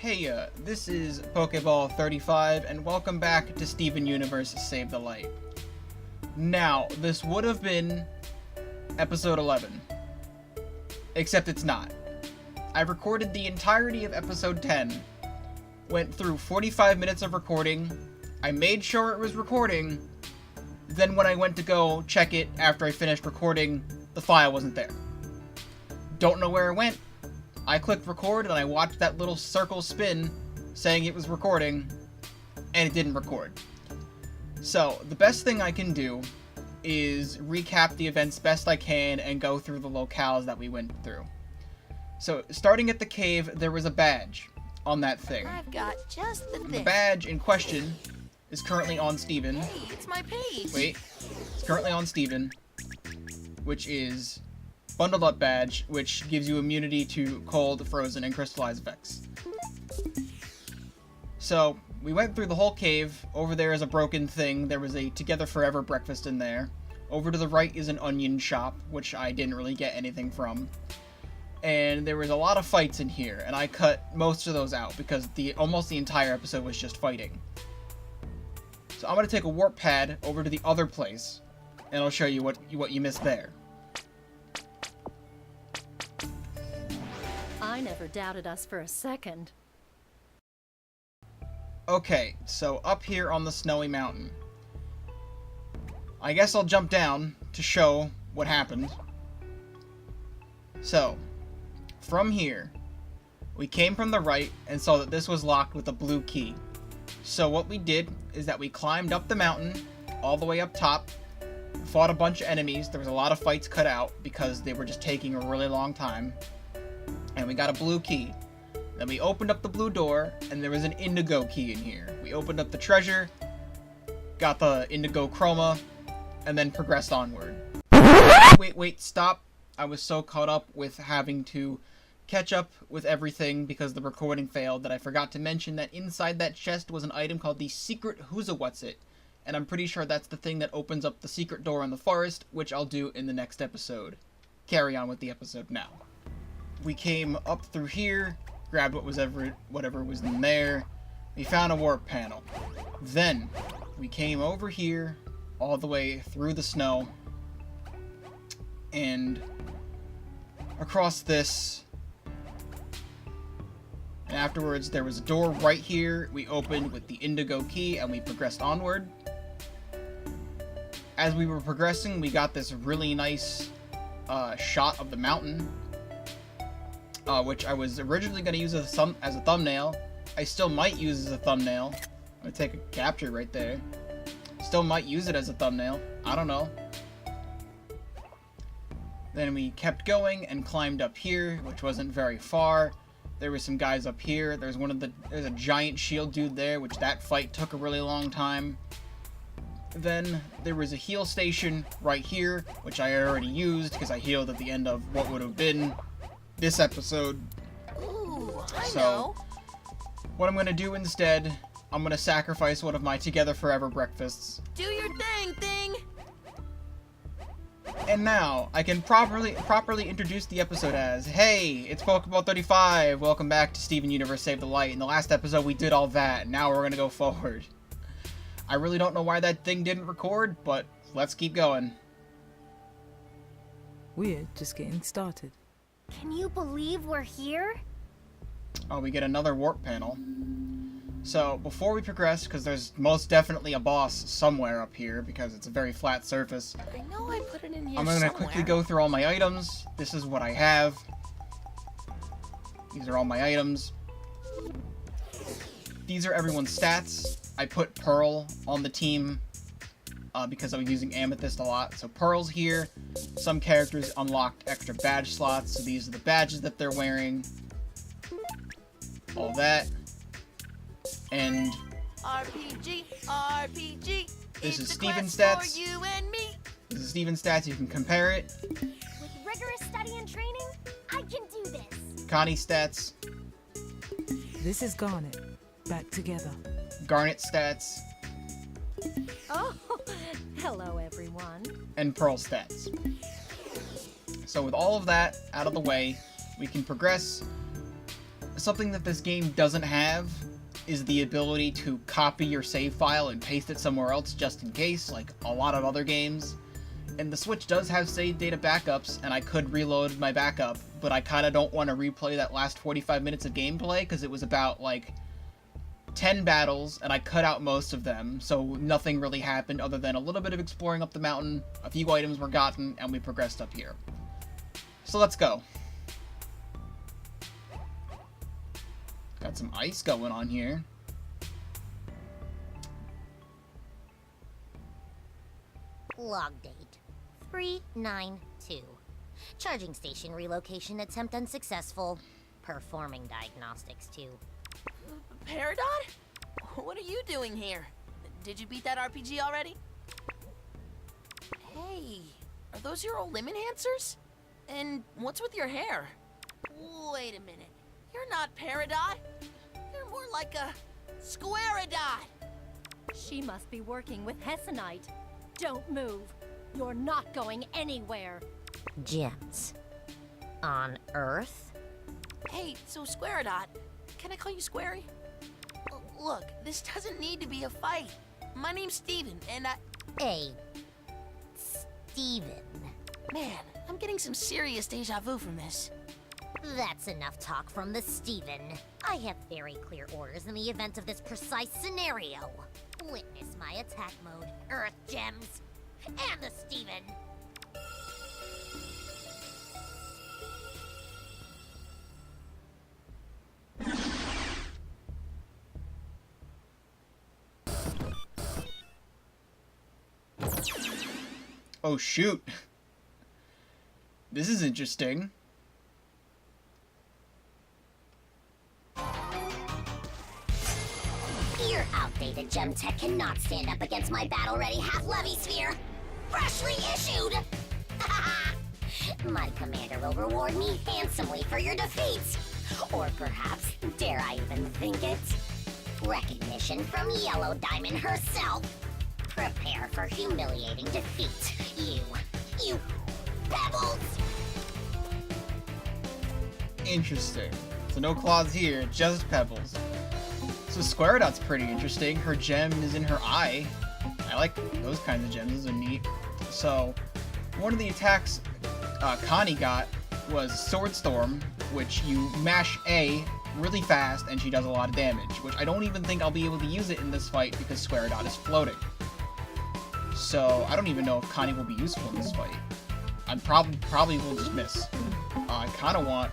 Hey, this is Pokeball 35, and welcome back to Steven Universe Save the Light. Now, this would have been episode 11, except it's not. I recorded the entirety of episode 10, went through 45 minutes of recording, I made sure it was recording, then when I went to go check it after I finished recording, the file wasn't there. Don't know where it went. I clicked record and I watched that little circle spin saying it was recording, and it didn't record. So, the best thing I can do is recap the events best I can and go through the locales that we went through. So, starting at the cave, there was a badge on that thing. I've got just the thing. The badge in question is currently on Steven. Hey, it's my page. Wait. It's currently on Steven, which is Bundled Up badge, which gives you immunity to cold, frozen, and crystallized effects. So, we went through the whole cave. Over there is a broken thing. There was a Together Forever breakfast in there. Over to the right is an onion shop, which I didn't really get anything from. And there was a lot of fights in here, and I cut most of those out because almost the entire episode was just fighting. So I'm going to take a warp pad over to the other place, and I'll show you what you missed there. I never doubted us for a second. Okay, so up here on the snowy mountain. I guess I'll jump down to show what happened. So, from here, we came from the right and saw that this was locked with a blue key. So what we did is that we climbed up the mountain, all the way up top, fought a bunch of enemies. There was a lot of fights cut out because they were just taking a really long time. And we got a blue key. Then we opened up the blue door, and there was an indigo key in here. We opened up the treasure, got the indigo chroma, and then progressed onward. Wait, stop. I was so caught up with having to catch up with everything because the recording failed that I forgot to mention that inside that chest was an item called the Secret Who's-A-What's-It. And I'm pretty sure that's the thing that opens up the secret door in the forest, which I'll do in the next episode. Carry on with the episode now. We came up through here, grabbed whatever was in there. We found a warp panel. Then, we came over here, all the way through the snow, and across this. And afterwards, there was a door right here we opened with the indigo key, and we progressed onward. As we were progressing, we got this really nice shot of the mountain, which I was originally going to use as a thumbnail. I still might use as a thumbnail. I'm going to take a capture right there. Still might use it as a thumbnail. I don't know. Then we kept going and climbed up here, which wasn't very far. There were some guys up here. There's a giant shield dude there, which that fight took a really long time. Then there was a heal station right here, which I already used because I healed at the end of what would have been this episode. Ooh, I So, know. what I'm going to do instead, I'm going to sacrifice one of my Together Forever breakfasts. Do your thing. And now, I can properly introduce the episode as, hey, it's Pokeball 35, welcome back to Steven Universe Save the Light. In the last episode, we did all that, now we're going to go forward. I really don't know why that thing didn't record, but let's keep going. We're just getting started. Can you believe we're here? Oh, we get another warp panel. So, before we progress, because there's most definitely a boss somewhere up here, because it's a very flat surface, I know I put it in here I'm going to somewhere. quickly go through all my items. This is what I have. These are all my items. These are everyone's stats. I put Pearl on the team because I was using Amethyst a lot. So Pearl's here. Some characters unlocked extra badge slots, so these are the badges that they're wearing. All that. And RPG. This is It's a Steven's quest stats. for you and me. This is Steven's stats. You can compare it. With rigorous study and training, I can do this. Connie's stats. This is Garnet. Back together. Garnet stats. Oh, hello everyone. And Pearl stats. So with all of that out of the way, we can progress something that this game doesn't have is the ability to copy your save file and paste it somewhere else just in case, like a lot of other games. And the Switch does have save data backups, and I could reload my backup, but I kind of don't want to replay that last 45 minutes of gameplay, because it was about, like, 10 battles, and I cut out most of them, so nothing really happened other than a little bit of exploring up the mountain, a few items were gotten, and we progressed up here. So let's go. Got some ice going on here. Log date 392. Charging station relocation attempt unsuccessful. Performing diagnostics too. Peridot? What are you doing here? Did you beat that RPG already? Hey, are those your old limb enhancers? And what's with your hair? Wait a minute. You're not Peridot. You're more like a Squaridot. She must be working with Hessonite. Don't move. You're not going anywhere. Gems. On Earth? Hey, so Squaridot, can I call you Squary? Look, this doesn't need to be a fight. My name's Steven, and Hey, Steven. Man, I'm getting some serious deja vu from this. That's enough talk from the Steven. I have very clear orders in the event of this precise scenario. Witness my attack mode, Earth Gems, and the Steven. Oh shoot. This is interesting. Your outdated gem tech cannot stand up against my battle-ready half-levy sphere. Freshly issued! My commander will reward me handsomely for your defeats. Or perhaps, dare I even think it, recognition from Yellow Diamond herself. Prepare for humiliating defeat, you pebbles! Interesting. So no claws here, just pebbles. So Squaridot's pretty interesting. Her gem is in her eye. I like those kinds of gems. Those are neat. So one of the attacks Connie got was Sword Storm, which you mash A really fast and she does a lot of damage, which I don't even think I'll be able to use it in this fight because Squaridot is floating. So I don't even know if Connie will be useful in this fight. I probably will just miss. I kind of want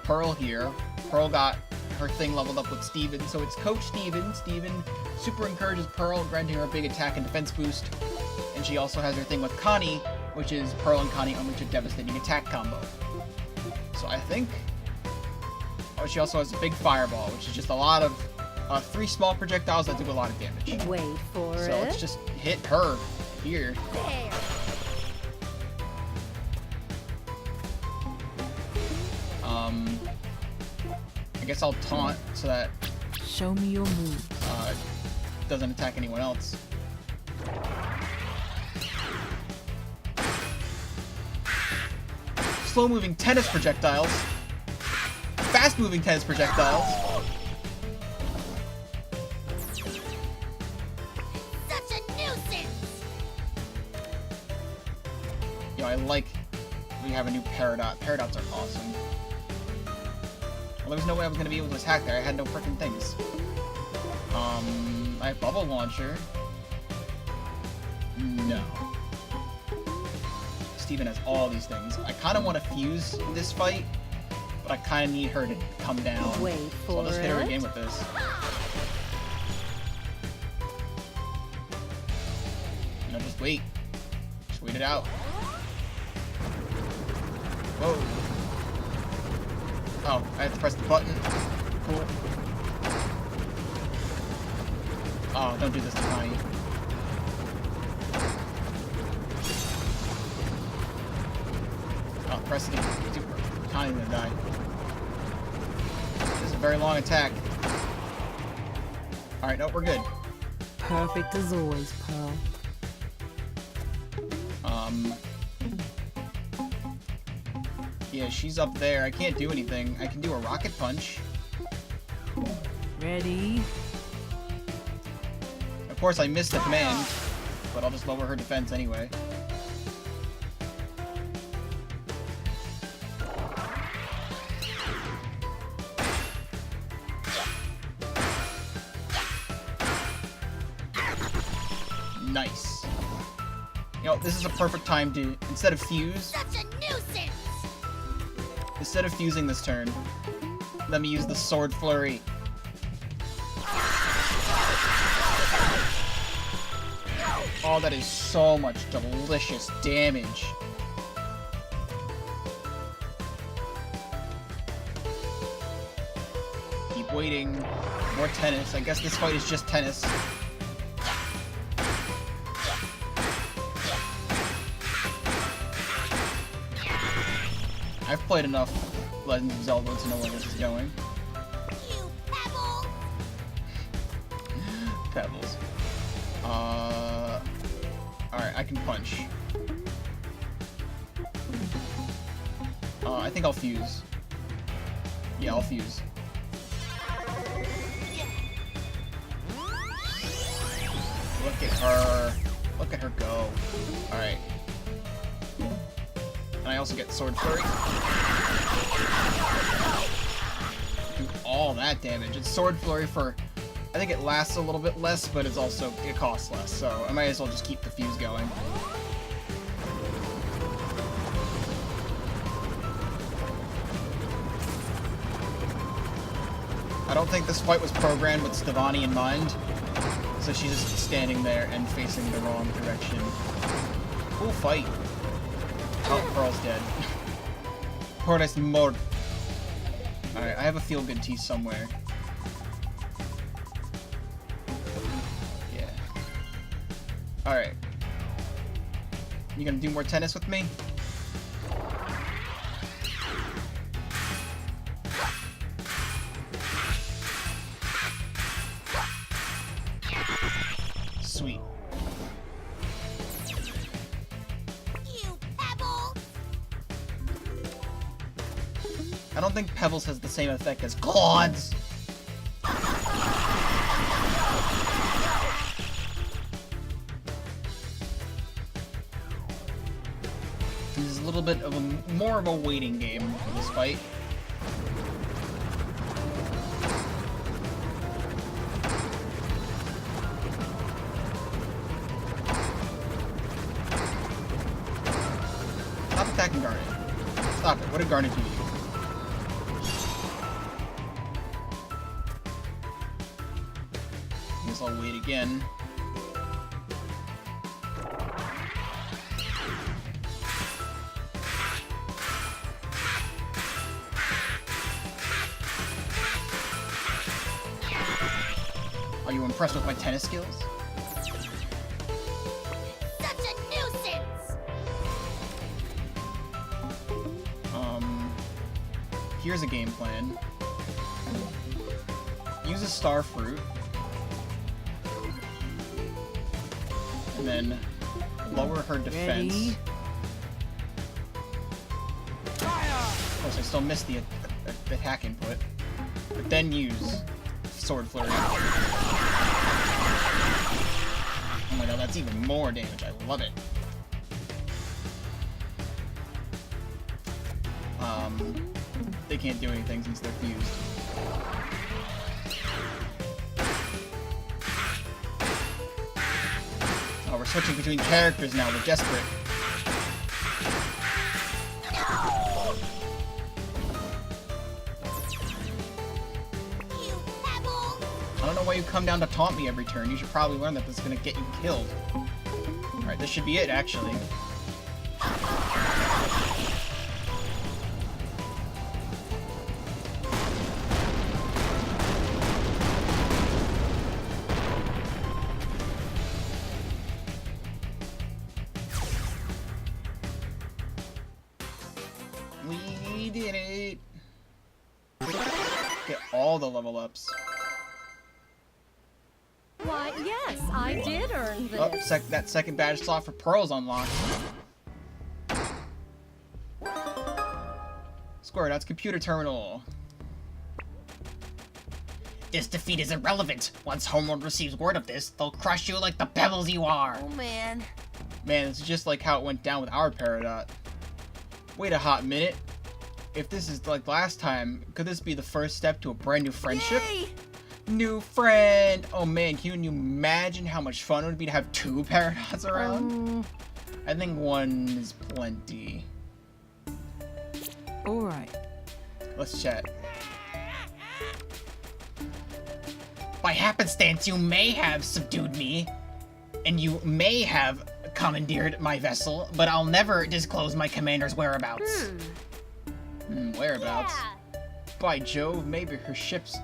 Pearl here. Pearl got her thing leveled up with Steven, so it's Coach Steven. Steven super encourages Pearl, granting her a big attack and defense boost. And she also has her thing with Connie, which is Pearl and Connie unleash a devastating attack combo. So I think... Oh, she also has a big fireball, which is just a lot of 3 small projectiles that do a lot of damage. Wait for So it. let's just hit her here. There. I guess I'll taunt so that Show me your moves. doesn't attack anyone else. Slow-moving tennis projectiles. Fast-moving tennis projectiles. Such a nuisance! Yo, I like we have a new Peridot. Peridots are awesome. Well, there was no way I was going to be able to attack there. I had no freaking things. I have Bubble Launcher. No. Steven has all these things. I kind of want to fuse this fight, but I kind of need her to come down. Wait So I'll for just hit her it. again with this. No, just wait. Just wait it out. Whoa. Oh, I have to press the button. Cool. Oh, don't do this to Connie. Oh, press it again. Super. Connie's gonna die. This is a very long attack. Alright, no, we're good. Perfect as always, Pearl. Yeah, she's up there. I can't do anything. I can do a rocket punch. Ready? Of course, I missed the command, but I'll just lower her defense anyway. Nice. You know, this is a perfect time to, instead of fuse, Such a nuisance! instead of fusing this turn, let me use the sword flurry. Oh, that is so much delicious damage. Keep waiting. More tennis. I guess this fight is just tennis. I've played enough Legend of Zelda to know where this is going. You pebble! Pebbles. Alright, I can punch. I think I'll fuse. Yeah, I'll fuse. Look at her. Look at her go. Alright. And I also get Sword Flurry. Do all that damage. It's Sword Flurry for... I think it lasts a little bit less, but it's also... it costs less, so I might as well just keep the fuse going. I don't think this fight was programmed with Stevani in mind, so she's just standing there and facing the wrong direction. Cool fight. Oh, Pearl's dead. Portes mort. Alright, I have a feel-good tea somewhere. Yeah. Alright. You gonna do more tennis with me? Sweet. You pebble! I don't think Pebbles has the same effect as Claude's. This is a little bit of a more of a waiting game for this fight. Stop attacking Garnet. Stop it. What did Garnet do to you? Guess I'll wait again. Are you impressed with my tennis skills? Such a nuisance! Here's a game plan. Use a star fruit. And then lower her defense. Ready? Of course, I still missed the attack input. But then use Sword Flurry. Oh my god, that's even more damage. I love it. They can't do anything since they're fused. Oh, we're switching between characters now. We're desperate. You pebble! I don't know why you come down to taunt me every turn. You should probably learn that this is gonna get you killed. Alright, this should be it, actually. We did it! Get all the level ups. Why, yes, I did earn this. Oh, that second badge slot for Pearl's unlocked. Square.'s computer terminal. This defeat is irrelevant. Once Homeworld receives word of this, they'll crush you like the pebbles you are. Oh man. Man, it's just like how it went down with our Peridot. Wait a hot minute. If this is like last time, could this be the first step to a brand new friendship? Yay! New friend! Oh man, can you imagine how much fun it would be to have 2 Peridots around? I think 1 is plenty. Alright. Let's chat. By happenstance, you may have subdued me, and you may have commandeered my vessel, but I'll never disclose my commander's whereabouts. Whereabouts? Yeah. By Jove, maybe her ship's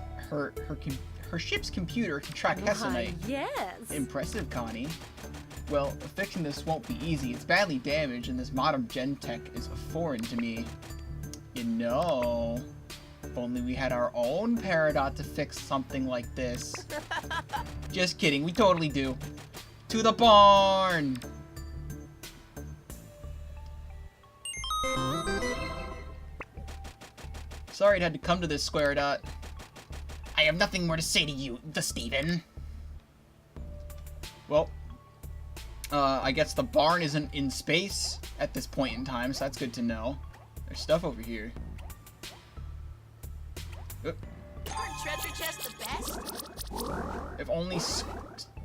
computer can track Hessenite. Yes. Impressive, Connie. Well, fixing this won't be easy. It's badly damaged, and this modern gen tech is foreign to me. You know, if only we had our own Peridot to fix something like this. Just kidding, we totally do. To the barn! Sorry it had to come to this, Square Dot. I have nothing more to say to you, the Steven. Well, I guess the barn isn't in space at this point in time, so that's good to know. There's stuff over here. Aren't treasure chests the best? If only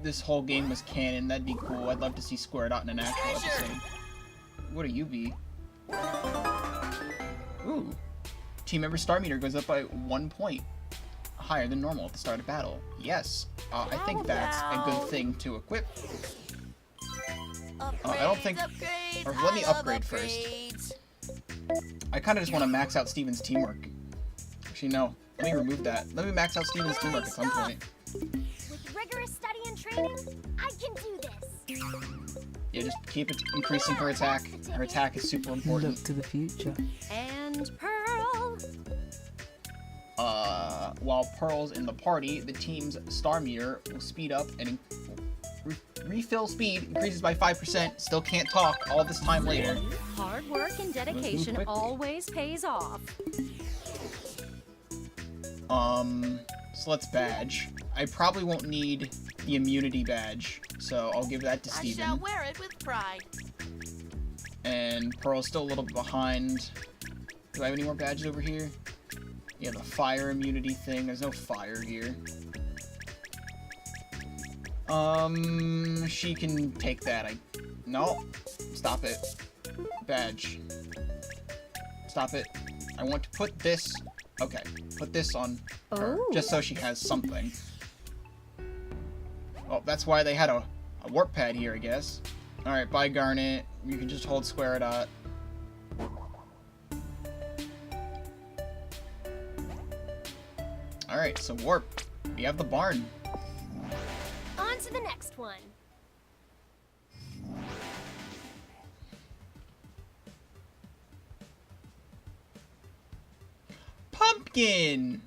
this whole game was canon, that'd be cool. I'd love to see Square Dot in an actual Treasure! episode. What are you, B? Ooh. Team member star meter goes up by 1 point. Higher than normal at the start of battle. Yes. I think that's a good thing to equip. I don't think... Upgrades, or let me I love upgrade first. upgrades. I kind of just want to max out Steven's teamwork. Actually, no. Let me remove that. Let me max out Steven's teamwork at some point. With rigorous study and training, I can do this. Yeah, just keep it increasing her attack. Her attack is super important. Look to the future. And Pearl. While Pearl's in the party, the team's star meter will speed up and refill speed increases by 5%. Still can't talk all this time later. Hard work and dedication quickly. always pays off. So let's badge. I probably won't need the immunity badge, so I'll give that to I shall Steven. wear it with pride. And Pearl's still a little bit behind. Do I have any more badges over here? Yeah, the fire immunity thing. There's no fire here. She can take that. No. Stop it. Badge. Stop it. I want to put this... Okay. Put this on her, Oh. just so she has something. Oh, that's why they had a warp pad here, I guess. Alright, bye Garnet. You can just hold Square Dot. Alright, so warp. We have the barn. On to the next one. Pumpkin!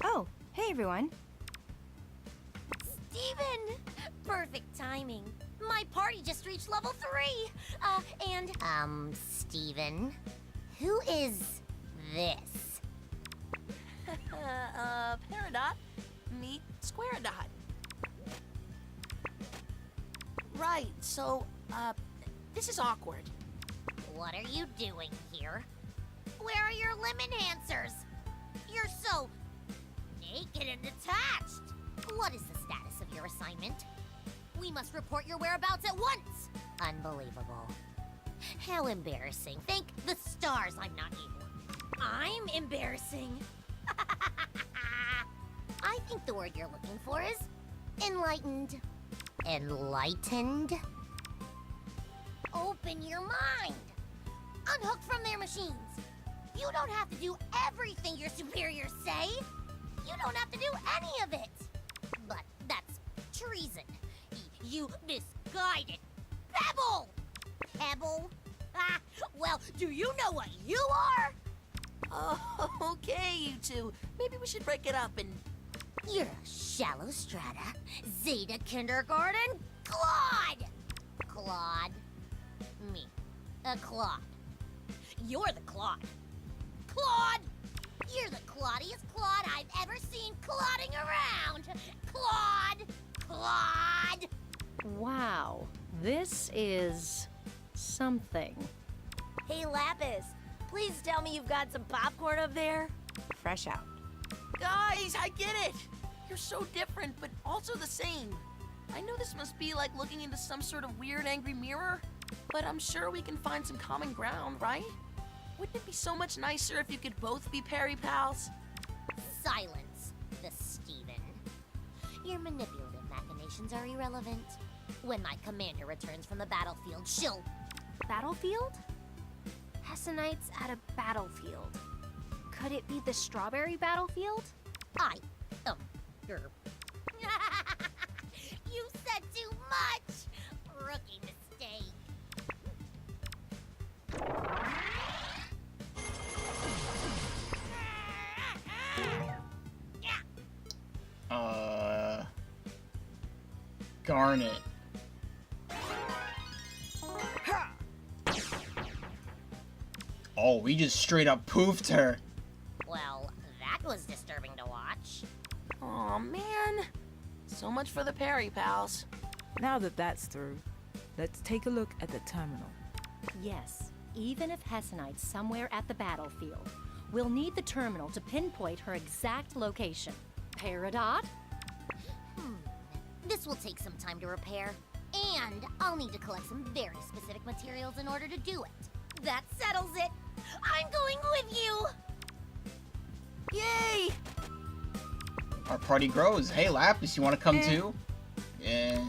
Oh, hey everyone. Steven! Perfect timing. My party just reached level 3. Steven, who is this? Peridot, meet Square Dot. Right, so, this is awkward. What are you doing here? Where are your lemon answers? You're so naked and detached. What is the status of your assignment? We must report your whereabouts at once. Unbelievable. How embarrassing. Thank the stars I'm not evil. I'm embarrassing. I think the word you're looking for is enlightened. Enlightened? Open your mind. Unhook from their machines. You don't have to do everything your superiors say. You don't have to do any of it. But that's treason. You misguided Pebble! Pebble? Ah, well, do you know what you are? Oh, okay, you two. Maybe we should break it up and... You're a shallow strata, Zeta Kindergarten, Claude! Claude. Me. A Claude. You're the Claude. Claude! You're the Claudiest Claude I've ever seen clodding around. Claude! Claude! Wow, this is something. Hey, Lapis, please tell me you've got some popcorn up there. Fresh out. Guys, I get it. You're so different, but also the same. I know this must be like looking into some sort of weird angry mirror, but I'm sure we can find some common ground, right? Wouldn't it be so much nicer if you could both be Perry pals? Silence, the Steven. Your manipulative machinations are irrelevant. When my commander returns from the battlefield, she'll... Battlefield? Hessenites at a battlefield. Could it be the strawberry battlefield? You said too much! Rookie mistake. Garnet. Oh, we just straight up poofed her. Well, that was disturbing to watch. Aw, man. So much for the Perry pals. Now that that's through, let's take a look at the terminal. Yes, even if Hessenite's somewhere at the battlefield, we'll need the terminal to pinpoint her exact location. Peridot? This will take some time to repair, and I'll need to collect some very specific materials in order to do it. That settles it! I'm going with you! Yay! Our party grows. Hey, Lapis, you want to come too? Yeah.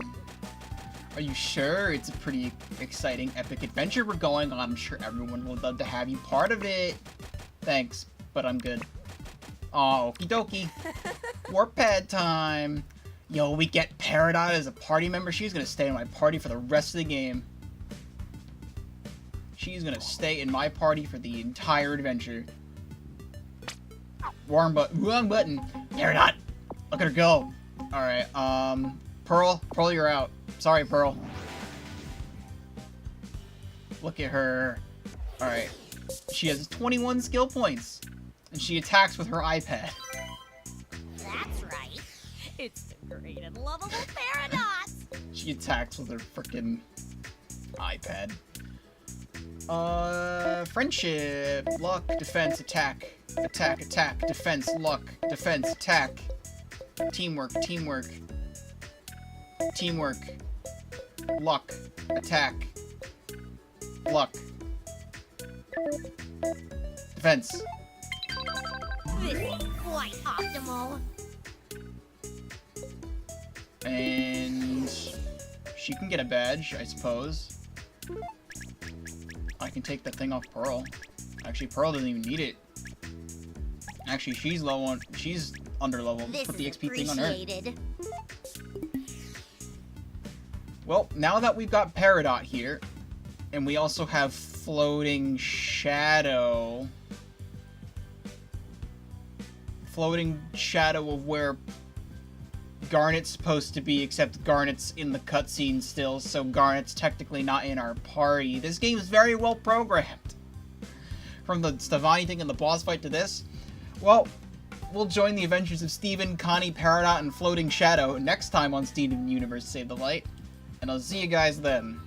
Are you sure? It's a pretty exciting, epic adventure we're going on. I'm sure everyone would love to have you part of it. Thanks, but I'm good. Oh, okie dokie. Warp pad time. Yo, we get Peridot as a party member. She's gonna stay in my party for the rest of the game. She's gonna stay in my party for the entire adventure. Wrong button. Peridot! Look at her go. Alright, Pearl, you're out. Sorry, Pearl. Look at her. Alright. She has 21 skill points. And she attacks with her iPad. That's right. It's the great and lovable Paradox! She attacks with her frickin' iPad. Friendship, luck, defense, attack. Attack, attack, defense, luck, defense, attack. Teamwork, teamwork. Teamwork. Luck, attack. Luck. Defense. This is quite optimal. And she can get a badge, I suppose. I can take that thing off Pearl. Actually, Pearl doesn't even need it. Actually, she's low on. She's under level. Let's put the XP thing on her. Appreciated. Well, now that we've got Peridot here, and we also have Floating Shadow. Floating Shadow of where Garnet's supposed to be, except Garnet's in the cutscene still, so Garnet's technically not in our party. This game is very well programmed. From the Stevani thing and the boss fight to this. Well, we'll join the adventures of Steven, Connie, Peridot, and Floating Shadow next time on Steven Universe Save the Light. And I'll see you guys then.